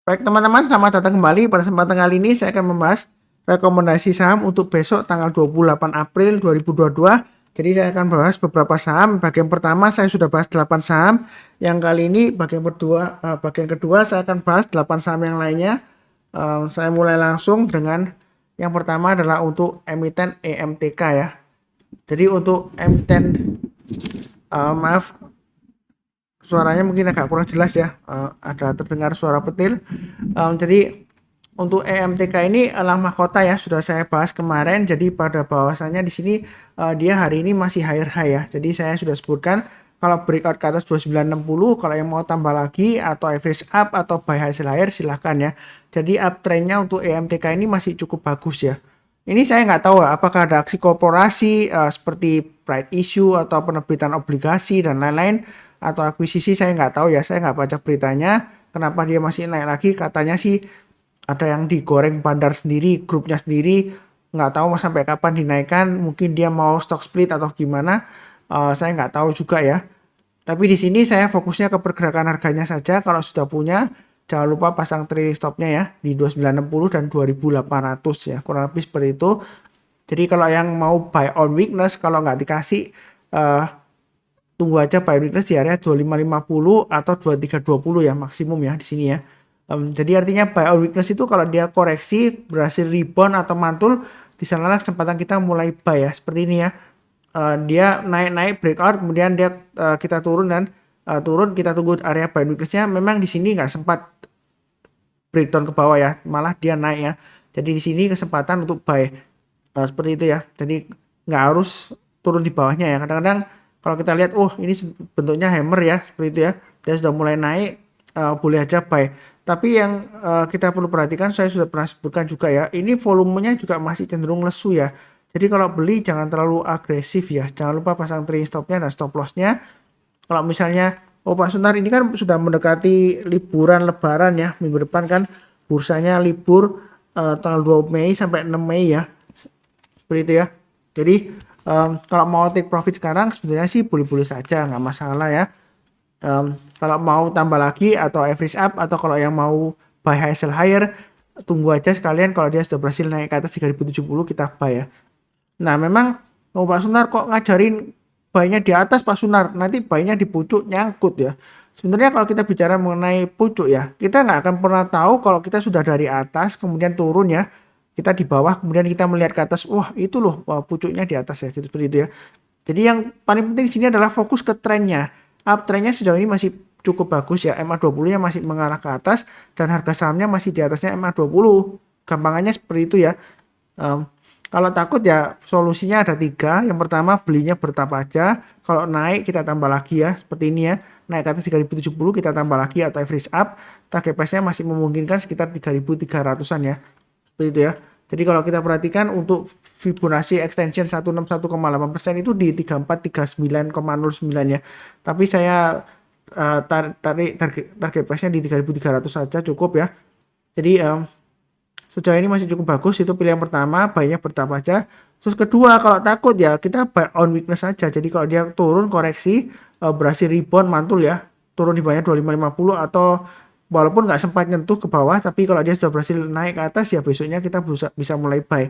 Baik teman-teman, selamat datang kembali. Pada kesempatan kali ini saya akan membahas rekomendasi saham untuk besok tanggal 28 April 2022. Jadi saya akan bahas beberapa saham. Bagian pertama saya sudah bahas 8 saham. Yang kali ini bagian kedua saya akan bahas 8 saham yang lainnya. Saya mulai langsung dengan yang pertama adalah untuk emiten EMTK ya. Jadi untuk emiten maaf, suaranya mungkin agak kurang jelas ya, ada terdengar suara petir. Jadi untuk EMTK ini elang mahkota ya, sudah saya bahas kemarin. Jadi pada bahwasannya di sini dia hari ini masih higher high ya. Jadi saya sudah sebutkan kalau breakout ke atas 2960, kalau yang mau tambah lagi atau average up atau buy high sell higher silahkan ya. Jadi uptrendnya untuk EMTK ini masih cukup bagus ya. Ini saya nggak tahu apakah ada aksi korporasi seperti private issue atau penerbitan obligasi dan lain-lain, atau akuisisi, saya nggak tahu ya, saya nggak baca beritanya. Kenapa dia masih naik lagi? Katanya sih ada yang digoreng bandar sendiri, grupnya sendiri, nggak tahu mau sampai kapan dinaikkan. Mungkin dia mau stock split atau gimana, saya nggak tahu juga ya. Tapi di sini saya fokusnya ke pergerakan harganya saja. Kalau sudah punya, jangan lupa pasang trailing stopnya ya di 2960 dan 2800 ya, kurang lebih seperti itu. Jadi kalau yang mau buy on weakness, kalau nggak dikasih, tunggu aja buy weakness di area 2550 atau 2320 ya maksimum ya di sini ya. Jadi artinya buy on weakness itu kalau dia koreksi berhasil rebound atau mantul, di sanalah kesempatan kita mulai buy ya, seperti ini ya. Dia naik-naik breakout, kemudian dia kita turun dan turun, kita tunggu area buy weakness-nya. Memang di sini nggak sempat breakdown ke bawah ya, malah dia naik ya. Jadi di sini kesempatan untuk buy seperti itu ya. Jadi nggak harus turun di bawahnya ya. Kadang-kadang kalau kita lihat, oh ini bentuknya hammer ya, seperti itu ya. Dia sudah mulai naik, boleh aja buy. Tapi yang kita perlu perhatikan, saya sudah pernah sebutkan juga ya, ini volumenya juga masih cenderung lesu ya. Jadi kalau beli jangan terlalu agresif ya. Jangan lupa pasang trailing stopnya dan stop lossnya. Kalau misalnya, oh Pak Sunar, ini kan sudah mendekati liburan lebaran ya. Minggu depan kan bursanya libur tanggal 2 Mei sampai 6 Mei ya. Seperti itu ya. Jadi kalau mau take profit sekarang sebenarnya sih boleh-boleh saja, nggak masalah ya. Kalau mau tambah lagi atau average up, atau kalau yang mau buy high sell higher, tunggu aja sekalian kalau dia sudah berhasil naik ke atas 3070 kita buy ya. Nah memang Pak Sunar kok ngajarin buy-nya di atas Pak Sunar, nanti buy-nya di pucuk nyangkut ya. Sebenarnya kalau kita bicara mengenai pucuk ya, kita nggak akan pernah tahu kalau kita sudah dari atas kemudian turun ya. Kita di bawah kemudian kita melihat ke atas, wah itu loh, wah, pucuknya di atas ya, gitu seperti itu ya. Jadi yang paling penting di sini adalah fokus ke trennya. Uptrendnya sejauh ini masih cukup bagus ya, MA20-nya masih mengarah ke atas dan harga sahamnya masih di atasnya MA20. Gampangannya seperti itu ya. Kalau takut ya solusinya ada 3. Yang pertama belinya bertahap aja. Kalau naik kita tambah lagi ya, seperti ini ya. Naik ke atas 3070 kita tambah lagi atau average up. Target price-nya masih memungkinkan sekitar 3300-an ya. Seperti itu ya. Jadi kalau kita perhatikan untuk Fibonacci extension 161,8% itu di 3439,09 ya. Tapi saya tarik target price-nya di 3300 saja cukup ya. Jadi sejauh ini masih cukup bagus. Itu pilihan pertama, buy-nya bertahap aja. Terus kedua, kalau takut ya kita buy on weakness saja. Jadi kalau dia turun koreksi, berhasil rebound mantul ya, turun di bawahnya 2550 atau walaupun nggak sempat nyentuh ke bawah, tapi kalau dia sudah berhasil naik ke atas ya besoknya kita bisa mulai buy.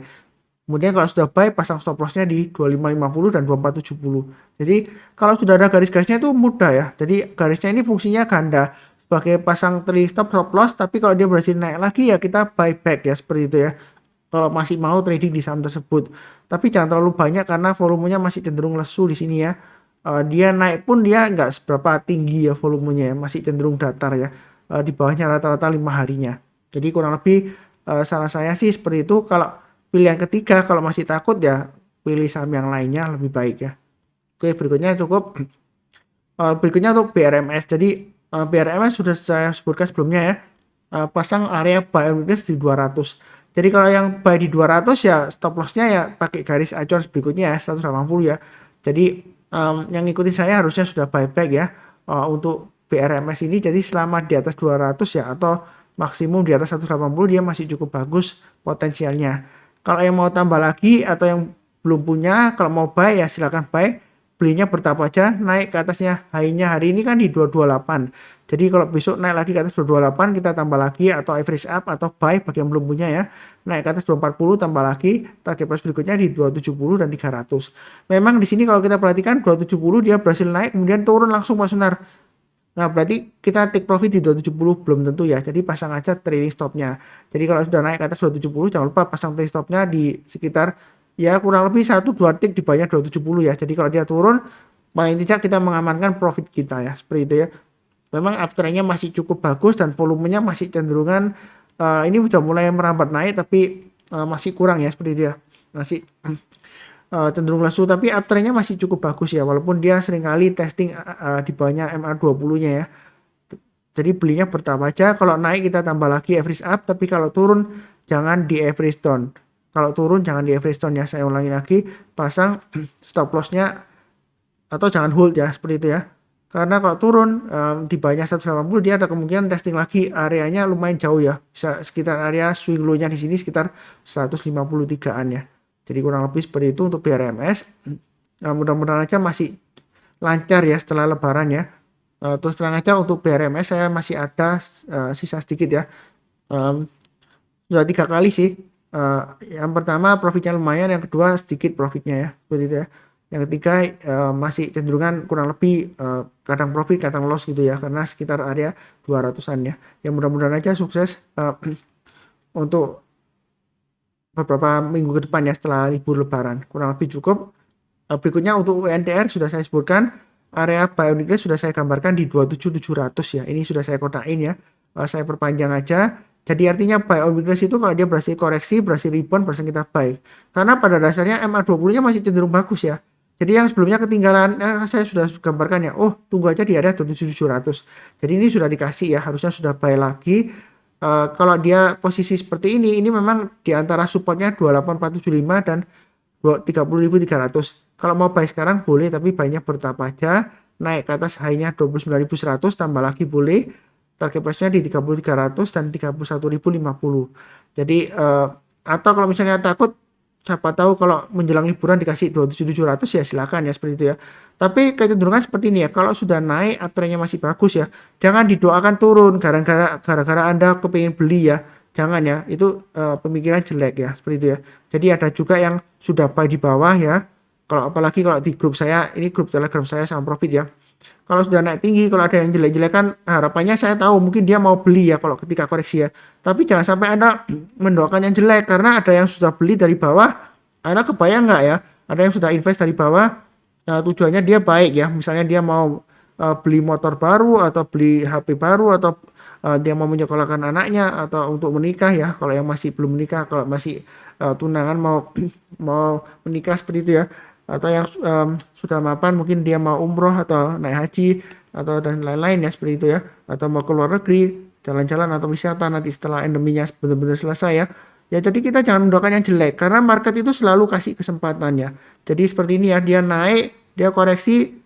Kemudian kalau sudah buy, pasang stop loss-nya di 2550 dan 2470. Jadi kalau sudah ada garis-garisnya itu mudah ya. Jadi garisnya ini fungsinya ganda, sebagai pasang trailing stop loss, tapi kalau dia berhasil naik lagi ya kita buy back ya, seperti itu ya. Kalau masih mau trading di saham tersebut. Tapi jangan terlalu banyak karena volumenya masih cenderung lesu di sini ya. Dia naik pun dia nggak seberapa tinggi ya volumenya ya, masih cenderung datar ya. Di bawahnya rata-rata 5 harinya. Jadi kurang lebih saran saya sih seperti itu. Kalau pilihan ketiga, kalau masih takut ya pilih saham yang lainnya lebih baik ya. Oke, berikutnya cukup. Berikutnya untuk BRMS. Jadi BRMS sudah saya sebutkan sebelumnya ya. Pasang area buy on weakness di 200. Jadi kalau yang buy di 200 ya stop loss-nya ya pakai garis acuan berikutnya ya 180 ya. Jadi yang ikuti saya harusnya sudah buy back ya untuk BRMS ini. Jadi selama di atas 200 ya atau maksimum di atas 180 dia masih cukup bagus potensialnya. Kalau yang mau tambah lagi atau yang belum punya, kalau mau buy ya silakan buy. belinya bertahap aja, naik ke atasnya. High-nya hari ini kan di 228. Jadi kalau besok naik lagi ke atas 228, kita tambah lagi atau average up atau buy bagi yang belum punya ya. Naik ke atas 240 tambah lagi, target price berikutnya di 270 dan 300. Memang di sini kalau kita perhatikan 270 dia berhasil naik kemudian turun langsung Pak Sunar. Nah, berarti kita take profit di 270 belum tentu ya. Jadi pasang aja trailing stopnya. Jadi kalau sudah naik ke atas 270 jangan lupa pasang trailing stopnya di sekitar ya kurang lebih 1-2 tick di bawahnya 270 ya. Jadi kalau dia turun paling tidak kita mengamankan profit kita ya. Seperti itu ya. Memang uptrendnya masih cukup bagus dan volumenya masih cenderungan ini sudah mulai merambat naik tapi masih kurang ya seperti itu ya. Masih cenderung lesu tapi uptrendnya masih cukup bagus ya walaupun dia seringkali testing di bawahnya MA20 nya ya. Jadi belinya bertahap aja, kalau naik kita tambah lagi average up tapi kalau turun jangan di average down. Kalau turun jangan di average down ya, saya ulangi lagi, pasang stop lossnya atau jangan hold ya seperti itu ya. Karena kalau turun di bawahnya 180 dia ada kemungkinan testing lagi, areanya lumayan jauh ya, bisa sekitar area swing low-nya di sini sekitar 153-an ya. Jadi kurang lebih seperti itu untuk BRMS. Nah, mudah-mudahan aja masih lancar ya setelah lebaran ya. Terus terang aja untuk BRMS saya masih ada sisa sedikit ya. Sudah 3 kali sih. Yang pertama profitnya lumayan, yang kedua sedikit profitnya ya. Seperti itu ya. Yang ketiga masih cenderungan kurang lebih kadang profit kadang loss gitu ya. Karena sekitar area 200-an ya. Yang mudah-mudahan aja sukses untuk beberapa minggu ke depan ya setelah libur lebaran. Kurang lebih cukup. Berikutnya untuk UNTR sudah saya sebutkan, area buy on weakness sudah saya gambarkan di 27700 ya. Ini sudah saya kotakin ya. Saya perpanjang aja. Jadi artinya buy on weakness itu kalau dia berhasil koreksi, berhasil rebound, berhasil kita buy. Karena pada dasarnya MA20-nya masih cenderung bagus ya. Jadi yang sebelumnya ketinggalan, saya sudah gambarkan ya. Oh, tunggu aja di area 27700. Jadi ini sudah dikasih ya, harusnya sudah buy lagi. Kalau dia posisi seperti ini memang di antara supportnya 28475 dan 30.300. Kalau mau buy sekarang boleh, tapi buy-nya bertahap aja. Naik ke atas high-nya 29.100 tambah lagi boleh. Target price-nya di 30.300 dan 31.050. Jadi atau kalau misalnya takut, siapa tahu kalau menjelang liburan dikasih 27.700 ya silakan ya seperti itu ya. Tapi kecenderungan seperti ini ya, kalau sudah naik uptrendnya masih bagus ya, jangan didoakan turun gara-gara Anda kepingin beli ya. Jangan ya, itu pemikiran jelek ya, seperti itu ya. Jadi ada juga yang sudah buy di bawah ya. Kalau apalagi kalau di grup saya, ini grup Telegram saya sama Profit ya. Kalau sudah naik tinggi, kalau ada yang jelek-jelekan, harapannya saya tahu mungkin dia mau beli ya kalau ketika koreksi ya. Tapi jangan sampai Anda mendoakan yang jelek karena ada yang sudah beli dari bawah, Anda kebayang nggak ya? Ada yang sudah invest dari bawah, tujuannya dia baik ya. Misalnya dia mau beli motor baru atau beli HP baru atau dia mau menyekolahkan anaknya atau untuk menikah ya. Kalau yang masih belum menikah, kalau masih tunangan mau menikah seperti itu ya. Atau yang sudah mapan mungkin dia mau umroh atau naik haji atau dan lain-lain ya seperti itu ya, atau mau ke luar negeri jalan-jalan atau wisata nanti setelah endeminya benar-benar selesai ya. Ya jadi kita jangan mendoakan yang jelek karena market itu selalu kasih kesempatannya. Jadi seperti ini ya, dia naik, dia koreksi,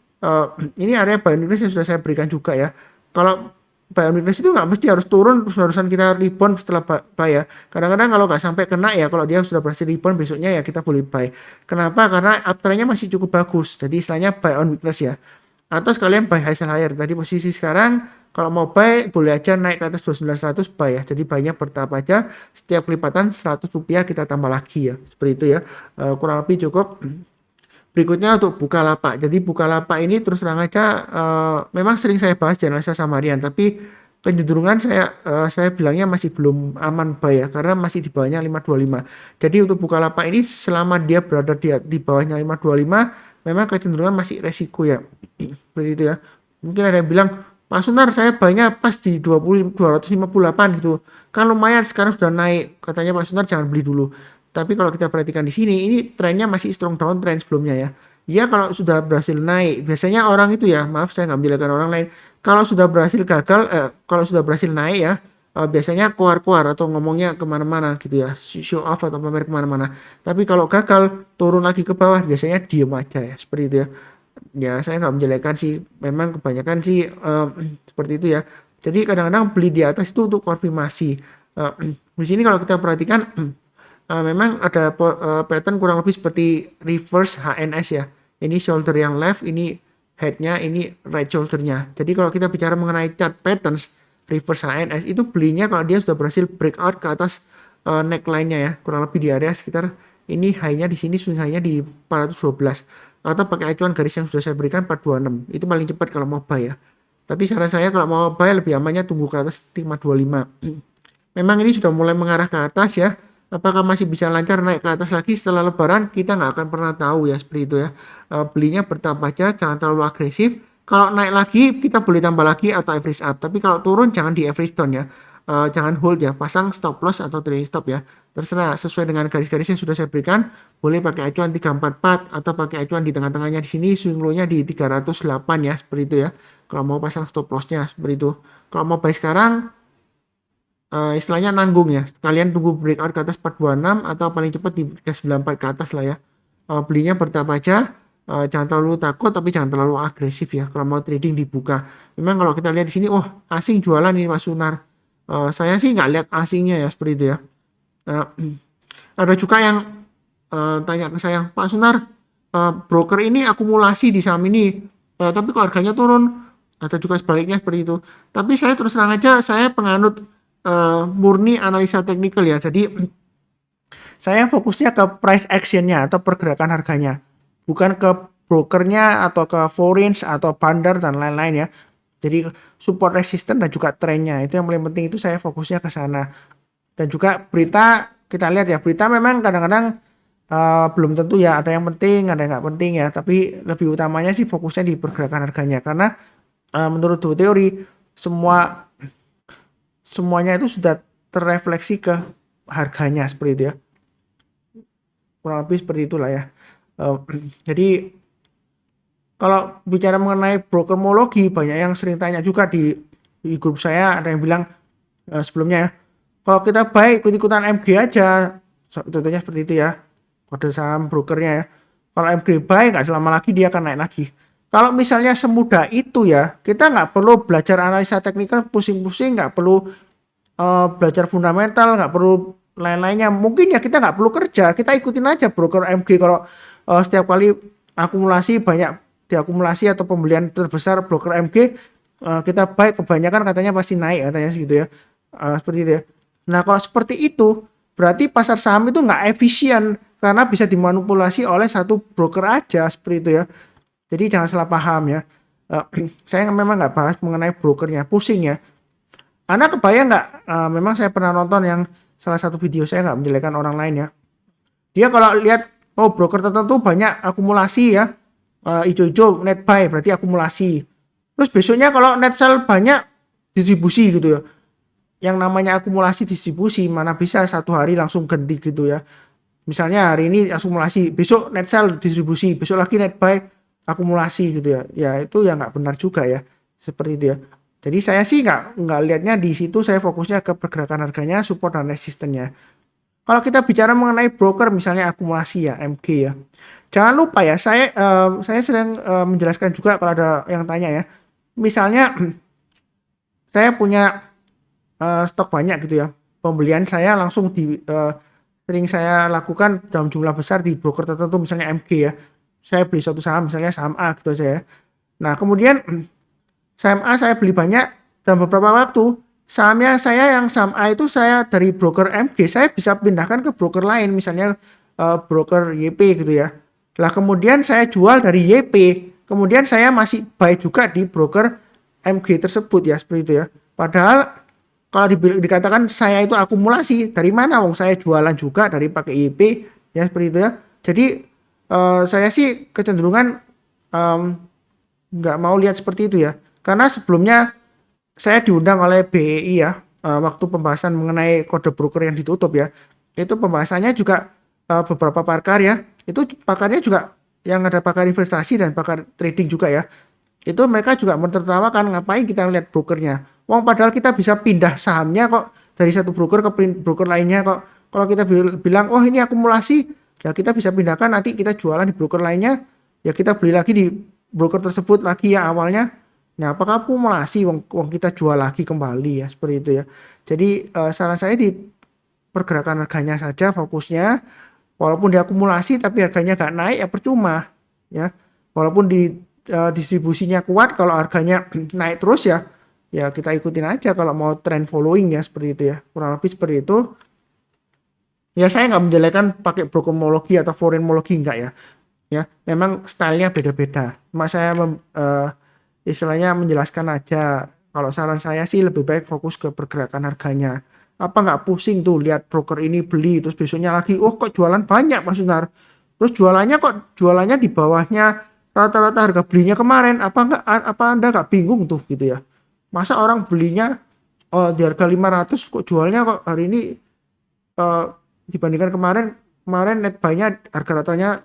ini area buy on weakness yang sudah saya berikan juga ya. Kalau buy on weakness itu nggak mesti harus turun, barusan kita rebound setelah buy ya. Kadang-kadang kalau nggak sampai kena ya, kalau dia sudah berhasil rebound besoknya ya kita boleh buy. Kenapa? Karena uptrendnya masih cukup bagus. Jadi istilahnya buy on weakness ya. Atau sekalian buy high sell higher. Tadi posisi sekarang kalau mau buy boleh aja naik ke atas 2900 buy ya. Jadi buy-nya bertahap aja. Setiap kelipatan 100 rupiah kita tambah lagi ya. Seperti itu ya. Kurang lebih cukup. Berikutnya untuk Bukalapak. Jadi Bukalapak ini terus terang aja memang sering saya bahas di analisa Samarian, tapi kecenderungan saya bilangnya masih belum aman buy ya karena masih di bawahnya 525. Jadi untuk Bukalapak ini selama dia berada di bawahnya 525 memang kecenderungan masih resiko ya. Seperti itu ya. Mungkin ada yang bilang, Pak Sunar saya buy-nya pas di 258 gitu. Kan lumayan sekarang sudah naik. Katanya Pak Sunar jangan beli dulu. Tapi kalau kita perhatikan di sini, ini trennya masih strong downtrend sebelumnya ya. Ya kalau sudah berhasil naik, biasanya orang itu ya, maaf saya nggak menjelekan orang lain. Kalau sudah berhasil kalau sudah berhasil naik ya, biasanya keluar-keluar atau ngomongnya kemana-mana gitu ya, show off atau pamer kemana-mana. Tapi kalau gagal turun lagi ke bawah, biasanya diem aja ya, seperti itu ya. Ya saya nggak menjelekan sih, memang kebanyakan sih seperti itu ya. Jadi kadang-kadang beli di atas itu untuk konfirmasi. Di sini kalau kita perhatikan memang ada pattern kurang lebih seperti reverse HNS ya. Ini shoulder yang left, ini headnya, ini right shouldernya. Jadi kalau kita bicara mengenai chart patterns reverse HNS itu belinya kalau dia sudah berhasil breakout ke atas neckline-nya ya, kurang lebih di area sekitar ini high-nya di sini, swing high-nya di 412, atau pakai acuan garis yang sudah saya berikan 426. Itu paling cepat kalau mau buy ya. Tapi saran saya kalau mau buy lebih amannya tunggu ke atas 525. Memang ini sudah mulai mengarah ke atas ya. Apakah masih bisa lancar naik ke atas lagi setelah lebaran? Kita nggak akan pernah tahu ya seperti itu ya. Belinya bertahap aja, jangan terlalu agresif. Kalau naik lagi kita boleh tambah lagi atau average up. Tapi kalau turun jangan di average down ya. Jangan hold ya, pasang stop loss atau trailing stop ya. Terserah sesuai dengan garis-garis yang sudah saya berikan. Boleh pakai acuan 344 atau pakai acuan di tengah-tengahnya di sini, swing low-nya di 308 ya, seperti itu ya. Kalau mau pasang stop loss-nya seperti itu. Kalau mau buy sekarang istilahnya nanggung ya. Kalian tunggu breakout ke atas 426 atau paling cepat di 394 ke atas lah ya. Belinya bertahap aja. Jangan terlalu takut tapi jangan terlalu agresif ya kalau mau trading dibuka. Memang kalau kita lihat di sini, oh asing jualan ini Mas Sunar. Saya sih nggak lihat asingnya ya seperti itu ya. Ada juga yang tanya ke saya, Pak Sunar, broker ini akumulasi di saham ini, tapi kalau harganya turun, atau juga sebaliknya seperti itu. Tapi saya terus terang aja, saya penganut murni analisa teknikal ya. Jadi saya fokusnya ke price actionnya atau pergerakan harganya, bukan ke brokernya atau ke foreign atau bandar dan lain-lain ya. Jadi support resisten dan juga trennya itu yang paling penting, itu saya fokusnya ke sana. Dan juga berita kita lihat ya, berita memang kadang-kadang belum tentu ya, ada yang penting ada yang nggak penting ya, tapi lebih utamanya sih fokusnya di pergerakan harganya, karena menurut teori semuanya itu sudah terrefleksi ke harganya seperti itu ya, kurang lebih seperti itulah ya. Jadi kalau bicara mengenai brokermologi, banyak yang sering tanya juga di grup saya, ada yang bilang sebelumnya ya, kalau kita buy ikut-ikutan MG aja, contohnya seperti itu ya, kode saham brokernya ya. Kalau MG buy nggak selama lagi dia akan naik lagi. Kalau misalnya semudah itu ya, kita nggak perlu belajar analisa teknikal pusing-pusing, nggak perlu belajar fundamental, nggak perlu lain-lainnya. Mungkin ya kita nggak perlu kerja, kita ikutin aja broker MG. Kalau setiap kali akumulasi banyak diakumulasi atau pembelian terbesar broker MG, kita buy kebanyakan katanya pasti naik katanya segitu ya, seperti itu ya. Nah kalau seperti itu berarti pasar saham itu nggak efisien karena bisa dimanipulasi oleh satu broker aja seperti itu ya. Jadi jangan salah paham ya. Saya memang nggak bahas mengenai brokernya, pusing ya. Anda kebayang nggak? Memang saya pernah nonton yang salah satu video, saya nggak menjelekkan orang lain ya. Dia kalau lihat broker tertentu banyak akumulasi ya, hijau-hijau net buy berarti akumulasi. Terus besoknya kalau net sell banyak distribusi gitu ya. Yang namanya akumulasi distribusi mana bisa satu hari langsung ganti gitu ya. Misalnya hari ini akumulasi, besok net sell distribusi, besok lagi net buy akumulasi gitu ya. Ya itu ya nggak benar juga ya, seperti itu ya. Jadi saya sih nggak lihatnya di situ, saya fokusnya ke pergerakan harganya, support dan resistennya. Kalau kita bicara mengenai broker misalnya akumulasi ya, MG ya. Jangan lupa ya, saya sering menjelaskan juga kalau ada yang tanya ya. Misalnya saya punya stok banyak gitu ya. Pembelian saya langsung sering saya lakukan dalam jumlah besar di broker tertentu misalnya MG ya. Saya beli suatu saham misalnya saham A gitu aja ya. Nah, kemudian saham A saya beli banyak dalam beberapa waktu. Sahamnya saya yang saham A itu saya dari broker MG saya bisa pindahkan ke broker lain misalnya broker YP gitu ya. Lah kemudian saya jual dari YP, kemudian saya masih buy juga di broker MG tersebut ya, seperti itu ya. Padahal kalau dikatakan saya itu akumulasi, dari mana wong saya jualan juga dari pakai YP ya, seperti itu ya. Jadi saya sih kecenderungan nggak mau lihat seperti itu ya. Karena sebelumnya saya diundang oleh BEI ya, waktu pembahasan mengenai kode broker yang ditutup ya. Itu pembahasannya juga beberapa pakar ya. Itu pakarnya juga yang ada pakar investasi dan pakar trading juga ya. Itu mereka juga menertawakan ngapain kita lihat brokernya. Wong padahal kita bisa pindah sahamnya kok dari satu broker ke broker lainnya kok. Kalau kita bilang oh ini akumulasi, ya kita bisa pindahkan nanti kita jualan di broker lainnya, ya kita beli lagi di broker tersebut lagi ya awalnya. Nah, apakah akumulasi wong kita jual lagi kembali ya, seperti itu ya. Jadi saran saya di pergerakan harganya saja fokusnya. Walaupun diakumulasi tapi harganya gak naik ya percuma ya. walaupun distribusinya kuat, kalau harganya naik terus ya kita ikutin aja kalau mau trend following ya, seperti itu ya, kurang lebih seperti itu. Ya saya nggak menjelekan pakai brokermologi atau foreignmologi, enggak ya. Ya, memang stylenya beda-beda. Cuma saya istilahnya menjelaskan aja. Kalau saran saya sih lebih baik fokus ke pergerakan harganya. Apa nggak pusing tuh lihat broker ini beli terus besoknya lagi, oh kok jualan banyak Mas Sunar. Terus jualannya di bawahnya rata-rata harga belinya kemarin. Apa Anda nggak bingung tuh gitu ya? Masa orang belinya di harga 500 kok jualnya kok hari ini dibandingkan kemarin net buy-nya harga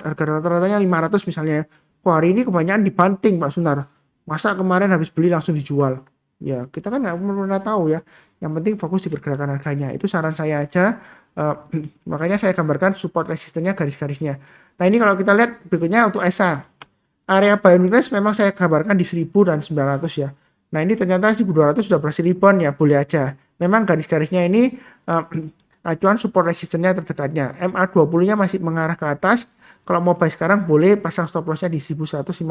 rata-ratanya 500 misalnya. Kok hari ini kebanyakan dibanting Pak Sunar. Masa kemarin habis beli langsung dijual? Ya kita kan nggak pernah tahu ya. Yang penting fokus di pergerakan harganya. Itu saran saya aja. Makanya saya gambarkan support resistennya garis-garisnya. Nah ini kalau kita lihat berikutnya untuk ESA. Area buy and weakness memang saya gambarkan di 1000 dan 900 ya. Nah ini ternyata 1200 sudah berhasil rebound ya, boleh aja. Memang garis-garisnya ini acuan support resistennya terdekatnya. MA20-nya masih mengarah ke atas. Kalau mau buy sekarang boleh pasang stop loss-nya di 1115.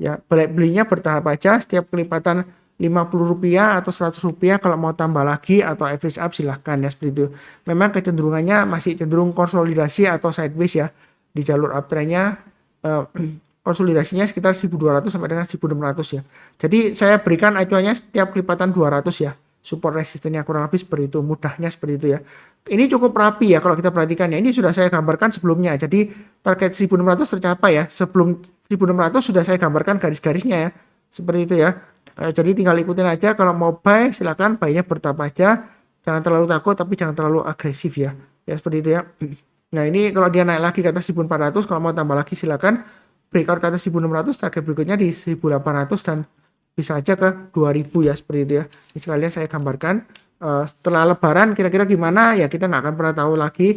Ya, belinya bertahap aja, setiap kelipatan Rp50 atau Rp100 kalau mau tambah lagi atau average up silahkan ya, seperti itu. Memang kecenderungannya masih cenderung konsolidasi atau sideways ya di jalur uptrendnya. Konsolidasinya sekitar 1200 sampai dengan 1600 ya. Jadi saya berikan acuannya setiap kelipatan 200 ya. Support resistennya kurang lebih seperti itu, mudahnya seperti itu ya. Ini cukup rapi ya kalau kita perhatikan ya. Ini sudah saya gambarkan sebelumnya. Jadi target 1600 tercapai ya. Sebelum 1600 sudah saya gambarkan garis-garisnya ya. Seperti itu ya. Jadi tinggal ikutin aja, kalau mau buy silakan buy-nya bertahap aja. Jangan terlalu takut tapi jangan terlalu agresif ya. Ya seperti itu ya. Nah, ini kalau dia naik lagi ke atas 1400, kalau mau tambah lagi silakan. Breakout ke atas 1600, target berikutnya di 1800 dan bisa aja ke 2000 ya, seperti itu ya. Ini sekalian saya gambarkan. Setelah lebaran kira-kira gimana ya, kita nggak akan pernah tahu lagi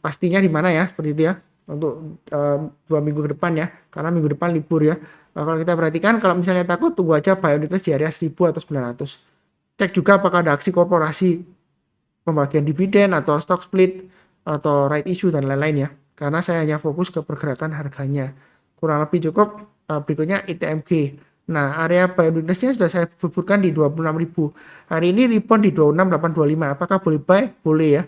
pastinya di mana ya, seperti itu ya, untuk 2 minggu ke depan ya, karena minggu depan libur ya. Kalau kita perhatikan, kalau misalnya takut, tunggu aja buy on weakness di area 1000 atau 900. Cek juga apakah ada aksi korporasi pembagian dividen atau stock split atau right issue dan lain-lain ya, karena saya hanya fokus ke pergerakan harganya. Kurang lebih cukup. Berikutnya ITMG. Nah, area buy and weakness-nya sudah saya buburkan di 26.000. Hari ini rebound di 26.825. Apakah boleh buy? Boleh ya.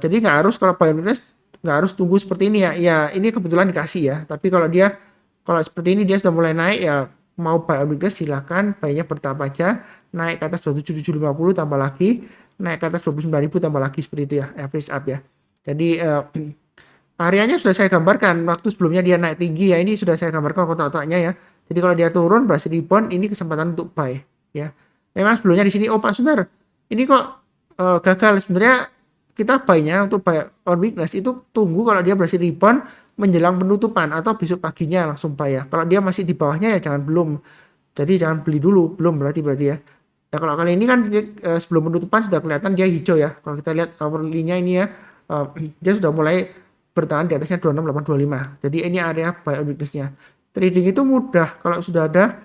Jadi nggak harus, kalau buy and weakness nggak harus tunggu seperti ini ya. Ya ini kebetulan dikasih ya. Tapi kalau seperti ini dia sudah mulai naik ya, mau buy and weakness silakan, buy-nya bertahap aja. Naik ke atas 27.750 tambah lagi, naik ke atas 29.000 tambah lagi, seperti itu ya, average up ya. Jadi hariannya sudah saya gambarkan, waktu sebelumnya dia naik tinggi ya, ini sudah saya gambarkan kotak-kotaknya ya. Jadi kalau dia turun berhasil rebound, ini kesempatan untuk buy ya. Memang sebelumnya di sini, oh Pak Sunar, ini kok gagal. Sebenarnya kita buy-nya untuk buy on weakness itu tunggu kalau dia berhasil rebound menjelang penutupan atau besok paginya langsung buy ya. Kalau dia masih di bawahnya ya jangan belum. Jadi jangan beli dulu, belum berarti ya. Ya kalau kali ini kan sebelum penutupan sudah kelihatan dia hijau ya. Kalau kita lihat hourly-nya ini ya, dia sudah mulai bertahan di atasnya 26825. Jadi ini area buy on weakness-nya. Trading itu mudah kalau sudah ada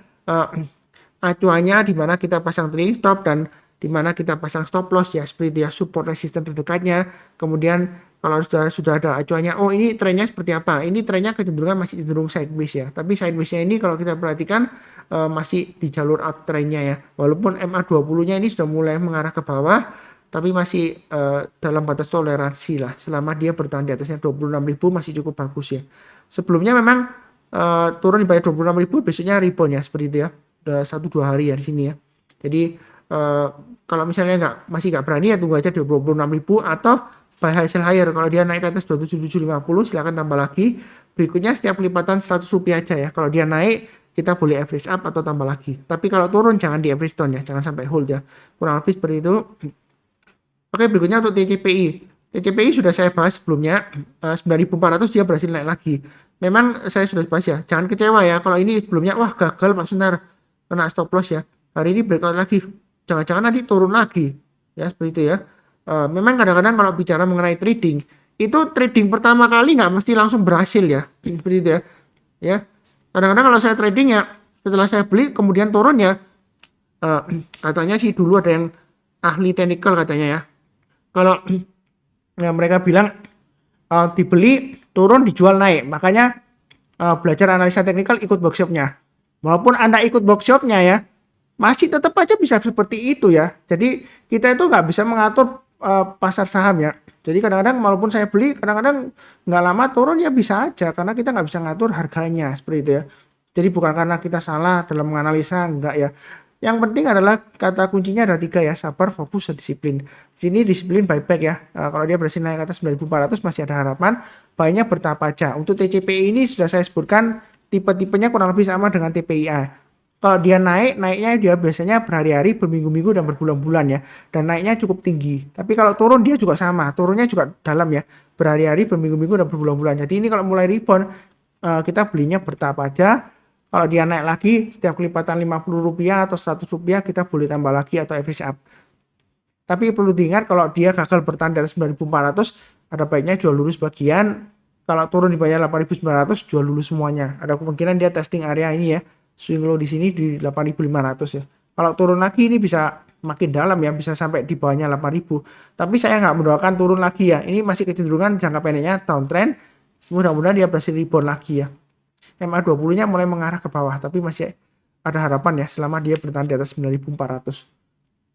acuannya di mana kita pasang trading stop dan di mana kita pasang stop loss ya, seperti dia support resisten terdekatnya. Kemudian kalau sudah ada acuannya, oh ini trennya seperti apa? Ini trennya kecenderungan masih cenderung sideways ya. Tapi sideways-nya ini kalau kita perhatikan masih di jalur uptrendnya ya. Walaupun MA20-nya ini sudah mulai mengarah ke bawah, tapi masih dalam batas toleransi lah. Selama dia bertahan di atasnya 26.000 masih cukup bagus ya. Sebelumnya memang turun di bawah 26.000, besoknya rebound ya, seperti itu ya. Udah 1-2 hari ya di sini ya. Jadi kalau misalnya masih nggak berani ya tunggu aja di 26.000 atau buy high sell higher. Kalau dia naik ke atas 27.750 silakan tambah lagi. Berikutnya setiap pelipatan Rp100 aja ya. Kalau dia naik kita boleh average up atau tambah lagi. Tapi kalau turun jangan di average down ya, jangan sampai hold ya. Kurang lebih seperti itu. Oke, berikutnya untuk TCPI. TCPI sudah saya bahas sebelumnya, 9.400 dia berhasil naik lagi. Memang saya sudah bahas ya, jangan kecewa ya. Kalau ini sebelumnya, wah gagal Pak Sunar, kena stop loss ya. Hari ini breakout lagi, jangan-jangan nanti turun lagi. Ya, seperti itu ya. Memang kadang-kadang kalau bicara mengenai trading, itu trading pertama kali nggak mesti langsung berhasil ya. Seperti itu ya. Ya, kadang-kadang kalau saya trading ya, setelah saya beli kemudian turun ya, katanya sih dulu ada yang ahli technical katanya ya, kalau ya mereka bilang dibeli turun dijual naik, makanya belajar analisa teknikal ikut workshopnya. Walaupun Anda ikut workshopnya ya, masih tetap aja bisa seperti itu ya. Jadi kita itu nggak bisa mengatur pasar saham ya. Jadi kadang-kadang walaupun saya beli, kadang-kadang nggak lama turun ya bisa aja karena kita nggak bisa ngatur harganya seperti itu ya. Jadi bukan karena kita salah dalam menganalisa, enggak ya. Yang penting adalah kata kuncinya ada 3 ya, sabar, fokus, dan disiplin. Di sini disiplin buyback ya. Kalau dia berhasil naik ke atas 9.400 masih ada harapan. Buy-nya bertahap aja. Untuk TCPI ini sudah saya sebutkan tipe-tipenya kurang lebih sama dengan TPIA. Kalau dia naiknya dia biasanya berhari-hari, berminggu-minggu, dan berbulan-bulan ya. Dan naiknya cukup tinggi. Tapi kalau turun dia juga sama, turunnya juga dalam ya. Berhari-hari, berminggu-minggu, dan berbulan-bulan. Jadi ini kalau mulai rebound, kita belinya bertahap aja. Kalau dia naik lagi, setiap kelipatan Rp50 atau Rp100 kita boleh tambah lagi atau average up. Tapi perlu diingat kalau dia gagal bertahan dari 9.400, ada baiknya jual dulu sebagian. Kalau turun di bawah 8.900, jual dulu semuanya. Ada kemungkinan dia testing area ini ya. Swing low di sini di 8.500 ya. Kalau turun lagi ini bisa makin dalam ya, bisa sampai di bawahnya 8.000. Tapi saya nggak mendoakan turun lagi ya. Ini masih kecenderungan jangka pendeknya downtrend. Mudah-mudahan dia berhasil rebound lagi ya. MA20-nya mulai mengarah ke bawah, tapi masih ada harapan ya selama dia bertahan di atas 9.400.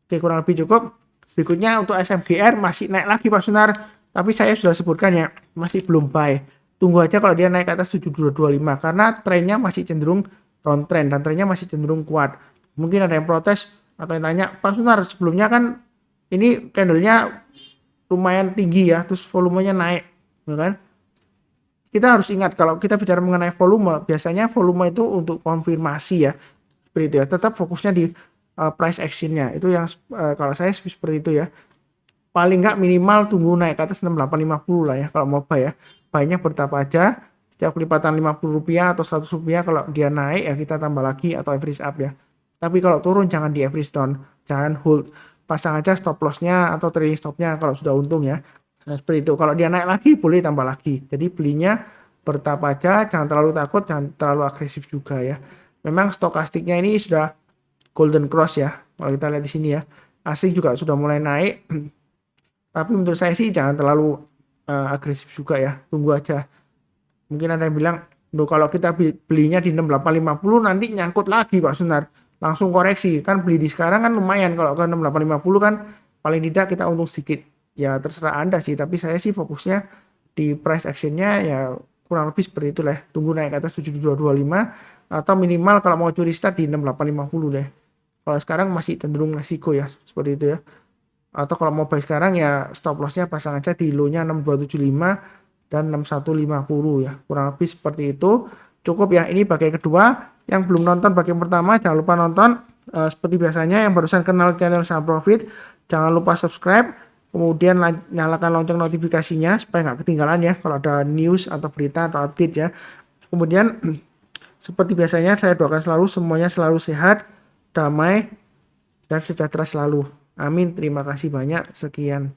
Oke, kurang lebih cukup. Berikutnya untuk SMGR masih naik lagi Pak Sunar, tapi saya sudah sebutkan ya, masih belum buy. Tunggu aja kalau dia naik ke atas 7225 karena trennya masih cenderung downtrend dan trennya masih cenderung kuat. Mungkin ada yang protes atau yang tanya, Pak Sunar sebelumnya kan ini candlenya lumayan tinggi ya, terus volumenya naik, ya kan? Kita harus ingat kalau kita bicara mengenai volume, biasanya volume itu untuk konfirmasi ya, seperti itu ya. Tetap fokusnya di price action-nya. Itu yang kalau saya seperti itu ya. Paling nggak minimal tunggu naik ke atas 6850 lah ya kalau mau buy ya. Buy-nya bertahap aja. Setiap kelipatan Rp50 atau Rp100 kalau dia naik ya kita tambah lagi atau average up ya. Tapi kalau turun jangan di average down, jangan hold. Pasang aja stop loss-nya atau trading stop-nya kalau sudah untung ya. Nah, seperti itu. Kalau dia naik lagi, boleh tambah lagi. Jadi belinya bertahap aja, jangan terlalu takut, jangan terlalu agresif juga ya. Memang stokastiknya ini sudah golden cross ya. Kalau kita lihat di sini ya. Asing juga sudah mulai naik. Tapi menurut saya sih jangan terlalu agresif juga ya. Tunggu aja. Mungkin ada yang bilang, loh kalau kita belinya di 6850 nanti nyangkut lagi Pak Sunar. Langsung koreksi. Kan beli di sekarang kan lumayan. Kalau ke 6850 kan paling tidak kita untung sedikit. Ya terserah Anda sih, tapi saya sih fokusnya di price action-nya ya kurang lebih seperti itu lah. Tunggu naik ke atas 7225 atau minimal kalau mau curi start di 6850 deh. Kalau sekarang masih cenderung resiko ya, seperti itu ya. Atau kalau mau buy sekarang ya stop loss-nya pasang aja di low-nya 6275 dan 6150 ya. Kurang lebih seperti itu. Cukup ya, ini bagian kedua. Yang belum nonton bagian pertama jangan lupa nonton. Seperti biasanya yang barusan kenal channel Saham Profit, jangan lupa subscribe. Kemudian nyalakan lonceng notifikasinya supaya nggak ketinggalan ya kalau ada news atau berita atau update ya. Kemudian seperti biasanya saya doakan selalu semuanya selalu sehat, damai, dan sejahtera selalu. Amin. Terima kasih banyak. Sekian.